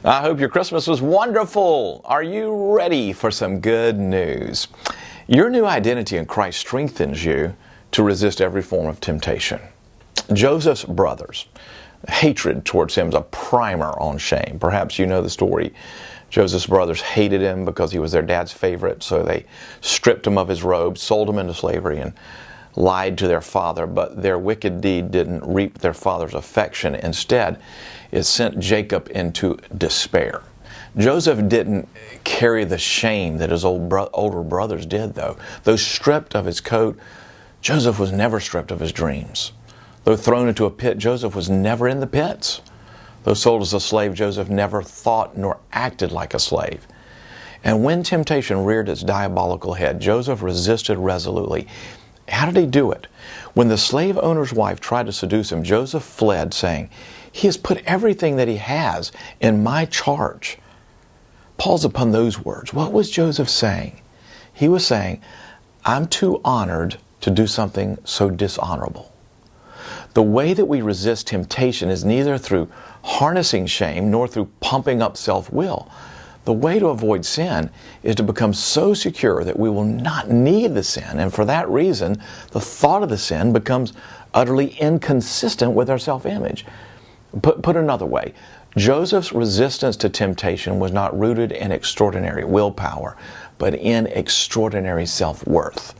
I hope your Christmas was wonderful. Are you ready for some good news? Your new identity in Christ strengthens you to resist every form of temptation. Joseph's brothers, hatred towards him is a primer on shame. Perhaps you know the story. Joseph's brothers hated him because he was their dad's favorite, so they stripped him of his robes, sold him into slavery, and lied to their father. But their wicked deed didn't reap their father's affection. Instead, it sent Jacob into despair. Joseph didn't carry the shame that his older brothers did, though. Though stripped of his coat, Joseph was never stripped of his dreams. Though thrown into a pit, Joseph was never in the pits. Though sold as a slave, Joseph never thought nor acted like a slave. And when temptation reared its diabolical head, Joseph resisted resolutely. How did he do it? When the slave owner's wife tried to seduce him, Joseph fled, saying, "He has put everything that he has in my charge." Pause upon those words. What was Joseph saying? He was saying, I'm too honored to do something so dishonorable. The way that we resist temptation is neither through harnessing shame nor through pumping up self-will. The way to avoid sin is to become so secure that we will not need the sin, and for that reason, the thought of the sin becomes utterly inconsistent with our self-image. Put another way, Joseph's resistance to temptation was not rooted in extraordinary willpower, but in extraordinary self-worth.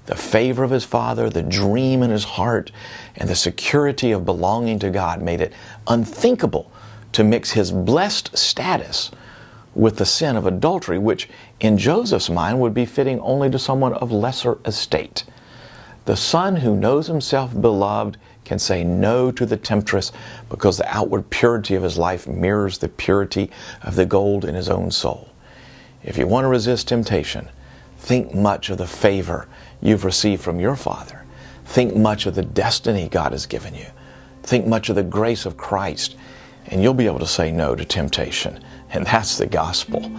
The favor of his father, the dream in his heart, and the security of belonging to God made it unthinkable to mix his blessed status with the sin of adultery, which in Joseph's mind would be fitting only to someone of lesser estate. The son who knows himself beloved can say no to the temptress because the outward purity of his life mirrors the purity of the gold in his own soul. If you want to resist temptation, think much of the favor you've received from your Father. Think much of the destiny God has given you. Think much of the grace of Christ, and you'll be able to say no to temptation. And that's the gospel.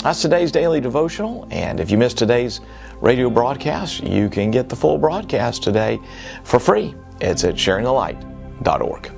That's today's daily devotional, and if you missed today's radio broadcast, you can get the full broadcast today for free. It's at sharingthelight.org.